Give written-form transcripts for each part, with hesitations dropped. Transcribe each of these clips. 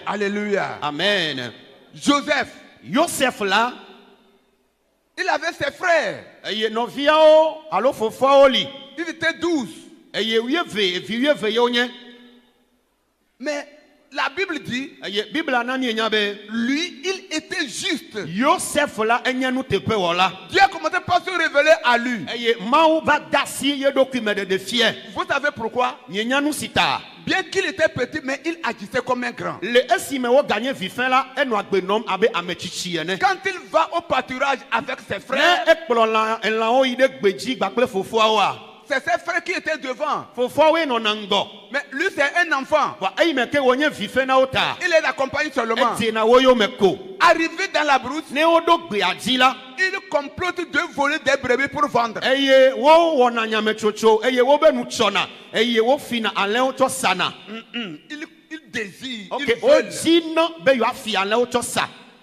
Alléluia. Amen. Joseph là, il avait ses frères. Ils étaient 12. Mais la Bible dit, lui, il était juste. Dieu a commencé par se révéler à lui. Vous savez pourquoi? Bien qu'il était petit, mais il agissait comme un grand. Quand il va au pâturage avec ses frères, c'est ses frères qui étaient devant. Mais lui, c'est un enfant. Il les accompagne seulement. Arrivé dans la brousse, il complote de voler des brebis pour vendre. Il désire. Il veut.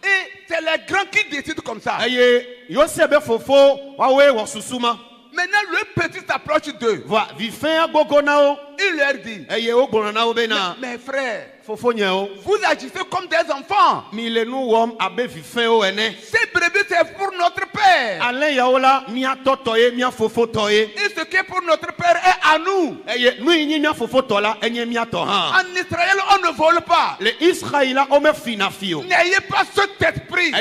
Et c'est les grands qui décident comme ça. Maintenant, le petit s'approche d'eux. Il leur dit, mes frères, vous agissez comme des enfants. Ces brebis, c'est pour notre père. Et ce qui est pour notre père est à nous. En Israël, on ne vole pas. N'ayez pas cet esprit. Un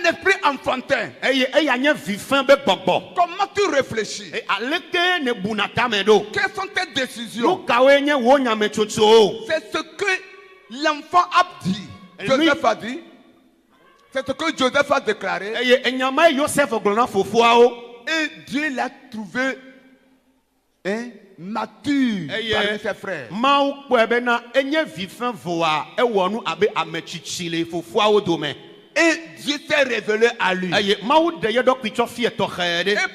esprit enfantin. Comment tu réfléchis? Quelles sont tes décisions? C'est ce que l'enfant a dit. Joseph a dit. C'est ce que Joseph a déclaré. Et Dieu l'a trouvé mature parmi ses frères. Et Dieu s'est révélé à lui. Et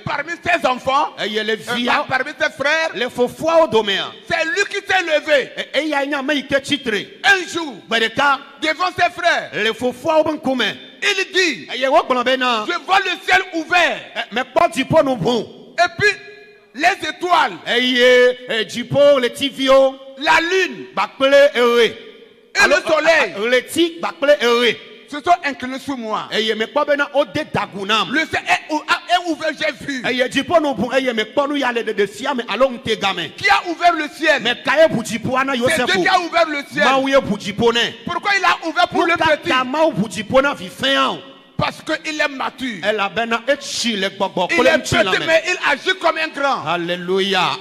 parmi ses enfants, parmi ses frères, c'est lui qui s'est levé. Un jour, devant ses frères, il dit, je vois le ciel ouvert. Et puis, les étoiles, la lune, et le soleil se sont inclinés sur moi. Le ciel est ouvert, j'ai vu. Qui a ouvert le ciel? C'est Dieu qui a ouvert le ciel. Pourquoi il a ouvert pour le petit? Parce qu'il est mature. Il est petit, mais il agit comme un grand. Alléluia.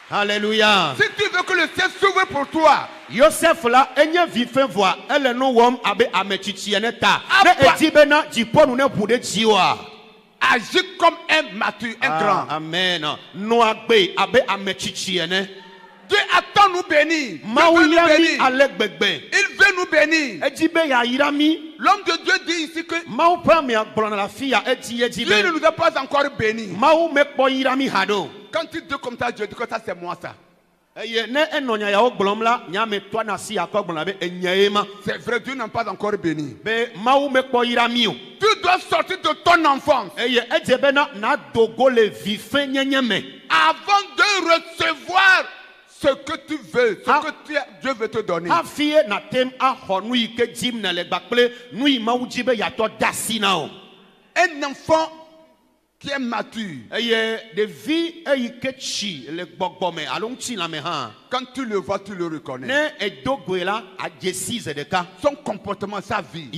Alléluia. Si tu veux que le ciel s'ouvre pour toi, Joseph là, elle no wom abe amechichieneta. Agis comme un mature, un grand. Amen. No agbe abe amechichiene. Dieu attend nous bénir. Il veut nous bénir. L'homme de Dieu dit ici que Dieu ne nous a pas encore bénis. Quand il dit comme ça, Dieu dit que ça c'est moi ça. C'est vrai, Dieu n'a pas encore béni. Tu dois sortir de ton enfance avant de recevoir ce que tu veux, ce que Dieu veut te donner. Un enfant qui est mature, quand tu le vois, tu le reconnais. Son comportement, sa vie.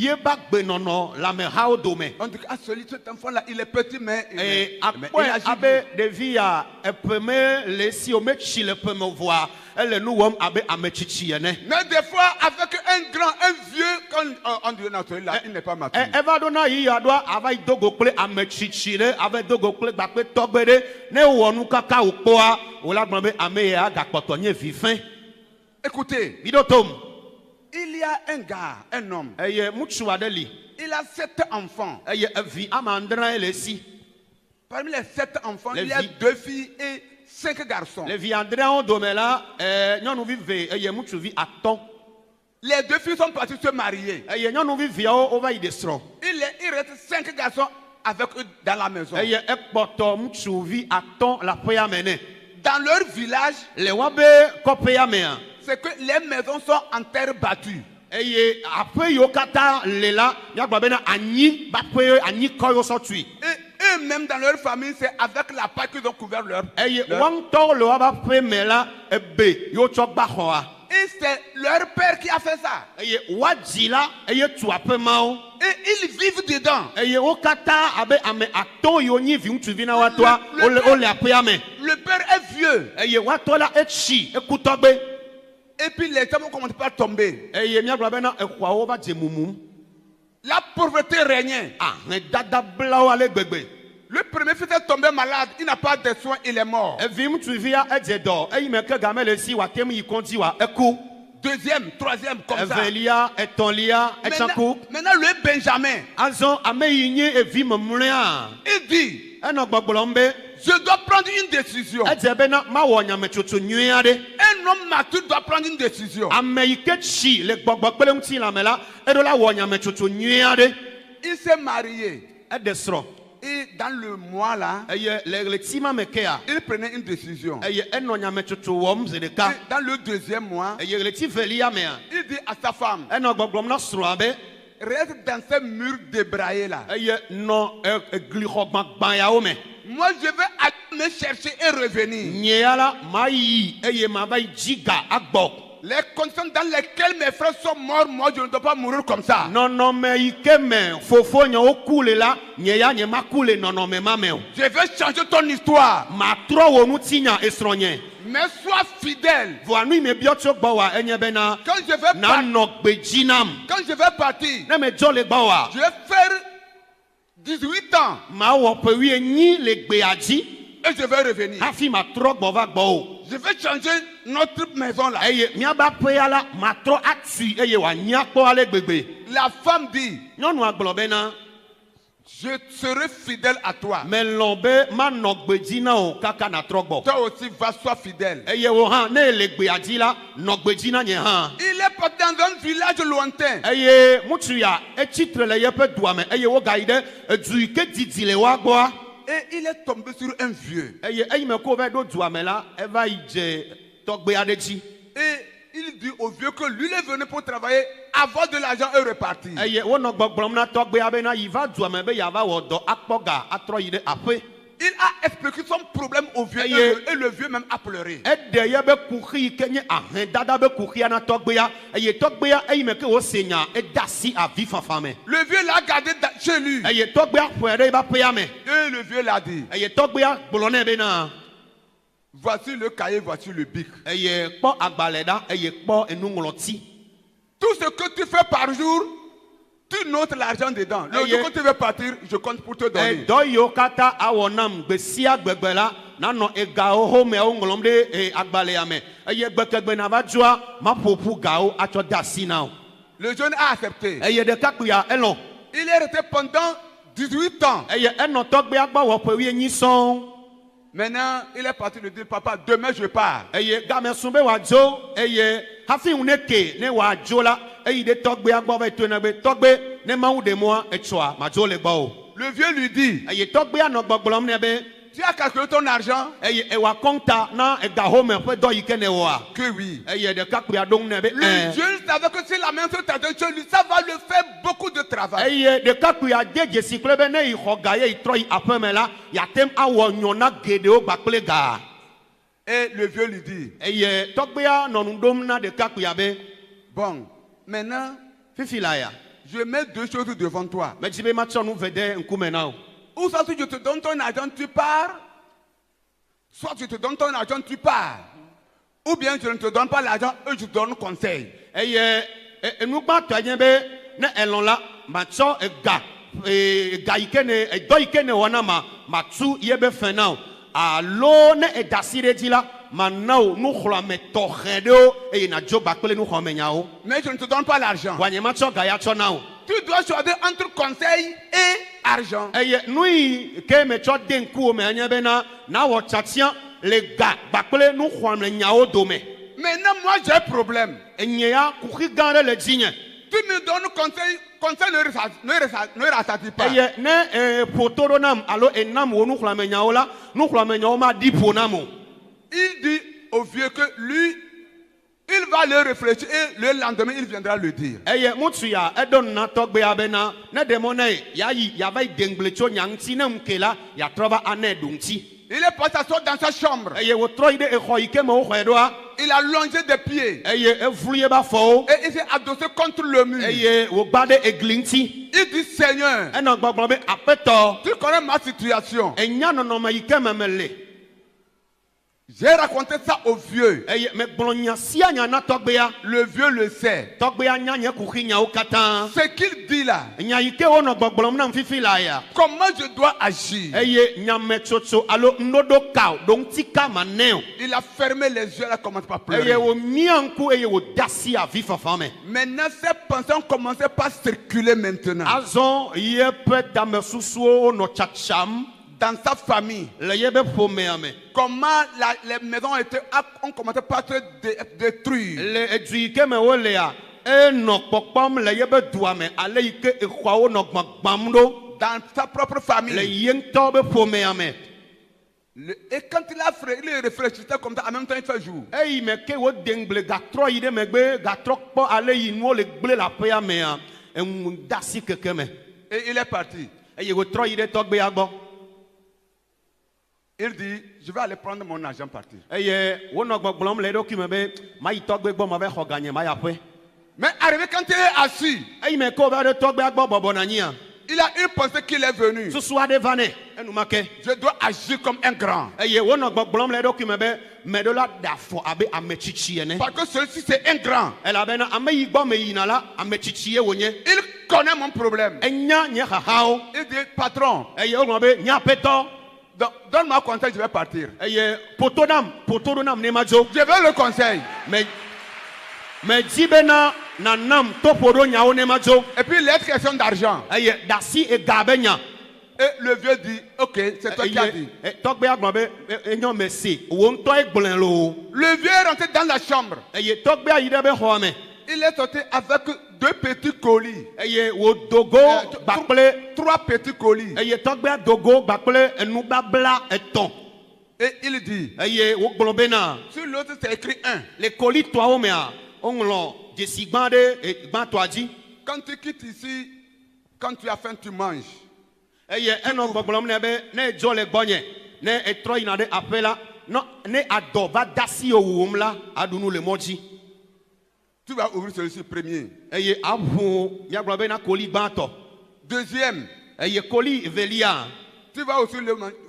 On dit que cet enfant-là, il est petit, mais il agit. Mais des fois, avec un grand, un vieux, quand on dit non, il n'est pas mature. Écoutez, il y a un gars, un homme. Il a 7 enfants. Parmi les 7 enfants, il y a 2 filles et 5 garçons. Les 2 filles sont parties se marier. Il reste 5 garçons avec eux dans la maison. dans leur village, le wabe kopea mea. c'est que les maisons sont en terre battue. Eye après yo kata lela ya gba bena anyi ba pe anyi ko yo so tui. Et eux-mêmes dans leur famille, c'est avec la paille qu'ils ont couvert leur. Eye wan to le wa ba pe mela ebe yo cho gba ho a. Et c'est leur père qui a fait ça. Eye waji la eye tu ape mao. Et ils vivent dedans. Eye o kata abe ame ato yo nyi vi untu vi na wa toa ole ape ame. Le père est vieux. Eye wa to la echi ekutogbe. Et puis les hommes commencent pas à tomber. Eye mi agba bena ekwa wo ba je mumu. La pauvreté régnait. Ah, ne dada bla wa le gbegbe. Le premier fils est tombé malade, il n'a pas de soins, il est mort. Deuxième, troisième, comme ça. Maintenant, le Benjamin, il dit, je dois prendre une décision. Un homme mature doit prendre une décision. Il s'est marié. Et dans le mois là, il prenait une décision. Et dans le deuxième mois, il dit à sa femme, reste dans ces murs débraillés là. Moi je vais aller me chercher et revenir. Les conditions dans lesquelles mes frères sont morts, moi je ne dois pas mourir comme ça. Non, non, mais fofo nya coule là, nya ma coule non non mais mameo. Je vais changer ton histoire. Ma tro wo mutinya esronye. Mais sois fidèle. Voanu me biotso gbawa enye bena. Quand je vais quand je vais partir, na me jole gbawa. Je vais faire 18 ans. Ma wo pe wi ni le gbeaji. Et je vais revenir. Afi ma tro gbo va gbo. Je vais changer notre maison là. La femme dit, je serai fidèle à toi. Toi aussi va sois fidèle. Il est parti dans un village lointain. Et il est tombé sur un vieux. Et il dit au vieux que lui il est venu pour travailler, avoir de l'argent et repartir. Il a expliqué son problème au vieux et le vieux même a pleuré. Le vieux l'a gardé chez lui. Et le vieux l'a dit, voici le cahier, voici le bic. Tout ce que tu fais par jour, tu notes l'argent dedans. Le jour que tu veux partir, je compte pour te donner. Le jeune a accepté. Il est resté pendant 18 ans. Maintenant, il est parti lui dire, papa, demain je pars. Le vieux lui dit, tu as calculé ton argent? Que oui. Le jeune savait que si la même chose t'attend chez lui, ça va le faire beaucoup de travail. Et le vieux lui dit, bon, maintenant, je mets deux choses devant toi. Ou soit je te donne ton argent, tu pars. Soit je te donne ton argent, tu pars. Ou bien je ne te donne pas l'argent et je te donne conseil. Mais je ne te donne pas l'argent. Tu dois choisir entre conseil et argent. Maintenant, moi j'ai un problème. Tu me donnes conseil, conseil ne rassasie pas. Il dit au vieux que lui, il va le réfléchir et le lendemain, il viendra le dire. Eye mutu ya edon na togbe abena na demone ya yi ya vai dengle cho nyanti na mkela ya trova ane dunti. Il est passé s'asseoir dans sa chambre. Eye wo troide e khoike mo khoedoa. Il a longé des pieds. Eye e vluye ba fo. Et il s'est adossé contre le mur. Eye wo gbade e glinti. Il dit Seigneur, Eno gbogbo be apeto. tu connais ma situation. Enya no no ma yike memele. J'ai raconté ça au vieux. Eye me gblonya sia nya na togbe ya. Le vieux le sait. Togbe ya nya nye kuki nya okatan. Ce qu'il dit là, Nya yike wo no gbogbo na mfifi la ya. comment je dois agir? Eye nya metsoto alo ndodo ka donc tika maneo. Il a fermé les yeux, il a commencé par Eye pleurer. wo mianku eye wo dasi a vifa fame. Maintenant, ces pensées ont commencé par circuler maintenant. Azon ye peut dame susuo no chacham Dans sa famille, le yebe pomeame. comment les maisons ont commencé par être détruites. Le eduike me wolea e no pokpom le yebe duame ale ike e kwao no gbamdo Dans sa propre le famille. yento be pomeame. Et quand il réfléchissait comme ça, en même temps il fait jour. Ei me ke wo dengle gatro ide megbe gatro po ale yinwo le gble la pe me a en dasi kekeme. Et il est parti. Ei wo tro ide togbe agbo. Il dit, je vais aller prendre mon argent partir. Eye wo no gbogbom le do ki me be mai togbe gbo ma be ho ganye ma ya pe. Mais arrivé quand il est assis, Ei me ko ba de togbe agbo bobo na nya. il a une pensée qu'il est venu. Susu ade vane enu make. Je dois agir comme un grand. Eye wo no gbogbom le do ki me be me do la dafo abe amechichi ene. Parce que celui-ci c'est un grand. Ela be na ame yi gbo me yina la amechichi e wonye. Il connaît mon problème. Enya nye hahao. Il dit, patron, Eye o mo be nya peto. donne-moi conseil, je vais partir. Eye poto nam ne majo. Je veux le conseil. Me jibena na nam topodo nya o ne majo. Et puis l'autre question d'argent. Eye dasi e gabenya. Et le vieux dit, ok, c'est toi qui as dit. Togbe agbo be enyo mesi. Wo nto e gblen lo. Le vieux est rentré dans la chambre. Eye togbe ayide be ho me. Il est sorti avec 2 petits colis. Eye wo dogo bakple 3 petits colis. eye togbe dogo bakple enu babla eton. Et il dit, Eye wo gbonbena sur l'autre c'est écrit 1. le colis toi o mea onlo jesigbande e gban toaji. Quand tu quittes ici, quand tu as faim, tu manges. Eye eno gbogblom ne be ne jo le gbonye ne etro ina de apela no ne adoba dasi owum la adunu le moji. Tu vas ouvrir celui-ci premier. Eye abu ya gbon be na colis gbanto. Deuxième, Eye colis velia tu vas aussi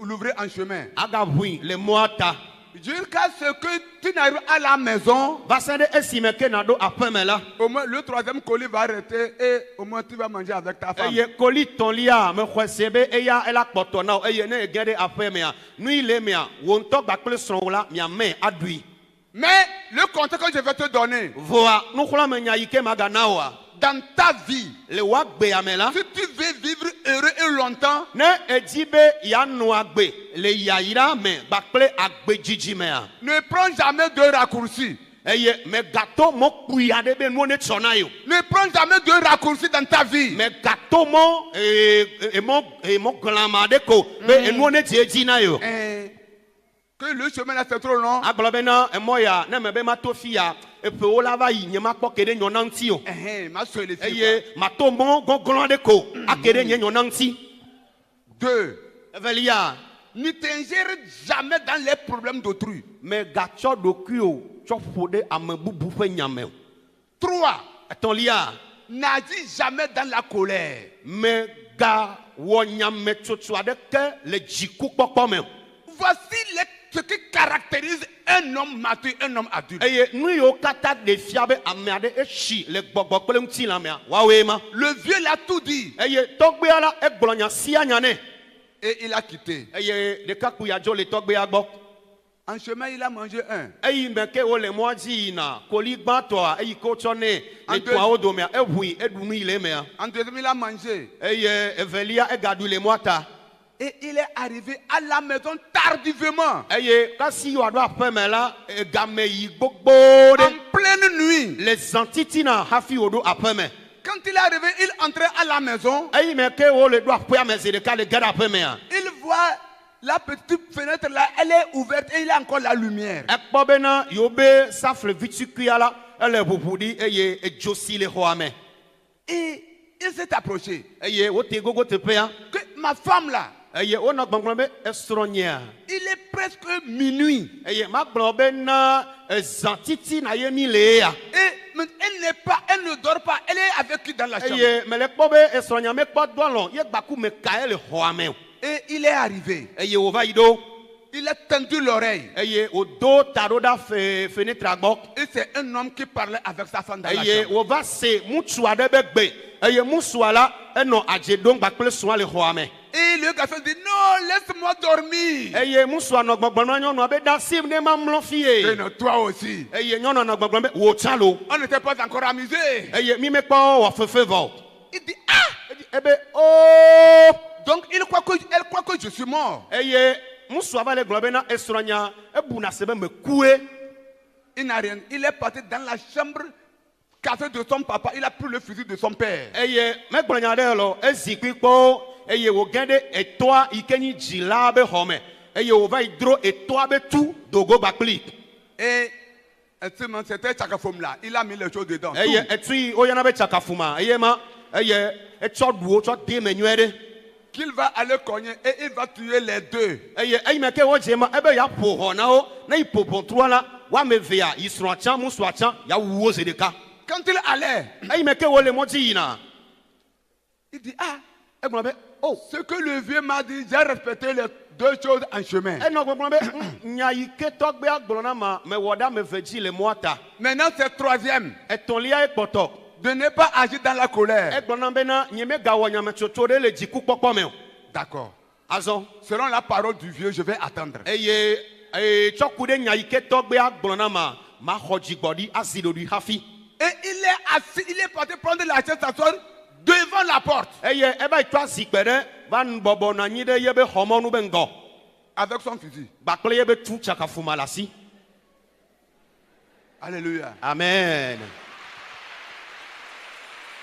l'ouvrir en chemin. aga hui le moata. Jusqu'à ce que tu n'arrives à la maison, Vasende esime ke na do apemela. au moins le 3e colis va arrêter et au moins tu vas manger avec ta femme. Eye colis ton lia me khwesebe eya ela kpoto na eye ne gede apemea nui le mea wonto bakle son la mia me adui. Mais le conseil que je vais te donner, Voa nu khula me nya yike maganawa dans ta vie, le wagbe amela si tu veux vivre heureux et longtemps, ne ejibe ya nu agbe le yaira me bakle agbe jijimea. ne prends jamais de raccourcis. Eye me gato mo kuya de be nu ne tsona yo. Ne prends jamais de raccourcis dans ta vie. Me gato mo mo glama de ko be enu ne tieji na yo. Que le chemin là c'est trop long. Aglobena e moya na me be matofia e pe o lava yi nyema kpokede nyonanti o. Ma soeur les filles. Eye matombo gonglon de ko akede nye nyonanti. 2. Evelia Ne t'ingère jamais dans les problèmes d'autrui. me gacho dokio chofode amebubu fe nyame. 3. Ton lia N'agis jamais dans la colère. me ga wo nyame tutu adeke le jiku kpokpo me. Voici ce qui caractérise un homme mature, un homme adulte. Eye nu yo kata de fiabe ame de echi le gbogbo pele nti la me wa we ma. Le vieux l'a tout dit Eye togbe ala eglonya sia nyane. et il a quitté. Eye de kaku ya jo le togbe agbo. En chemin, il a mangé un. Eye me ke o le moji na koli gbanto a eye ko chone En le deux- toa odo me e hui edunu ile me. En deuxième, il a mangé. Eye evelia e gadu le moata. Et il est arrivé à la maison tardivement. Eye kasi yo ado apeme la game yi gbogbo En de pleine nuit. les antitina hafi odo apeme. Quand il est arrivé, il entrait à la maison. Eye me ke o le do apoya me se de ka le gada apeme a. Il voit la petite fenêtre là, elle est ouverte et il y a encore la lumière. ekpɔ bena yobe safle vitsikuia la ele ʋuʋu ɖi eye edzo si le xɔa me Et il s'est approché. eye wote gogo teƒea Que ma femme là, eye wonɔ gbɔgblɔm be esrɔ̃nyea il est presque minuit. eye magblɔ be na zãtiti na ye mi le ya Et mais elle ne dort pas. Elle est avec qui dans la chambre? eye mele kpɔ be esrɔ̃nyea mekpɔ dɔ alɔ ye gbaku me ka ye le xɔa me o Et il est arrivé. eye wòva yi ɖo Il a tendu l'oreille. eye wòdo ta ɖo ɖa fenetra gbɔ Et c'est un homme qui parlait avec sa femme dans la eye chambre. wòva se ŋutsu aɖe be gbe eye ŋutsua la enɔ adze ɖom kpakple srɔ̃a le xɔa me Et le garçon dit non, laisse-moi dormir. eye ŋutsua nɔ gbɔgblɔm na nyɔnua be ɖa sim ne ma mlɔ Et fie non, toi aussi. eye nyɔnua nɔ gbɔgblɔm be wò tsã lo On n'était pas encore amusés. eye mi mekpɔ wɔ fefe vɔ Il dit ah. ebe ooo Donc elle croit que je suis mort. eye ŋutsua va le gblɔ be na esrɔ̃nya ebuna se be mekue Il n'a rien. Il est parti dans la chambre café de son papa. Il a pris le fusil de son père. eye megblɔ nya ɖe lɔ ezikpui kpɔ eye wòge ɖe etɔa yi ke nyi dzila be xɔ me eye wòva yi dro etɔa be tu dogo gbakpli Et c'était Tchakafom là. Il a mis les choses dedans. eye Tout. etui woyɔna be tsakafuma eye ma eye etsɔ ɖuwo tsɔ de me nyuie ɖe Qu'il va aller cogner et il va tuer les deux. eye eyime ke wodze ma ebe ya ƒo xɔ na wo ne yi ƒo ʋɔtrua la woame evea yi srɔ̃a tsã musua tsã ya wu wo zi ɖeka Quand il allait, eyime ke wole mɔdzi yina il dit ah, egblɔ be o ce que le vieux m'a dit, j'ai respecté les deux choses en chemin. enɔ gbɔgblɔ be nya yi ke tɔgbea gblɔ na ma mewɔ ɖe ame eve dzi le mɔa ta Maintenant, c'est troisième. etɔ̃lia ekpɔtɔ De ne pas agir dans la colère. egblɔ na bena nye megawɔ nyametsotso ɖe le dzikukpɔkpɔ me o D'accord. azɔ Selon la parole du vieux, je vais attendre. eye tsɔ ku ɖe nya yi ke tɔgbea gblɔ na ma maxɔ dzigbɔɖi azi ɖoɖoe hafi Et il est assis, il est parti prendre la chaise s'asseoir devant la porte eye eva yi tsɔ azikpe ɖe va bɔbɔ nɔ anyi ɖe yebe xɔmɔnu be ŋgɔ avec son fusil. gbakple yebe tu tsakafuma le asi Alléluia. amen.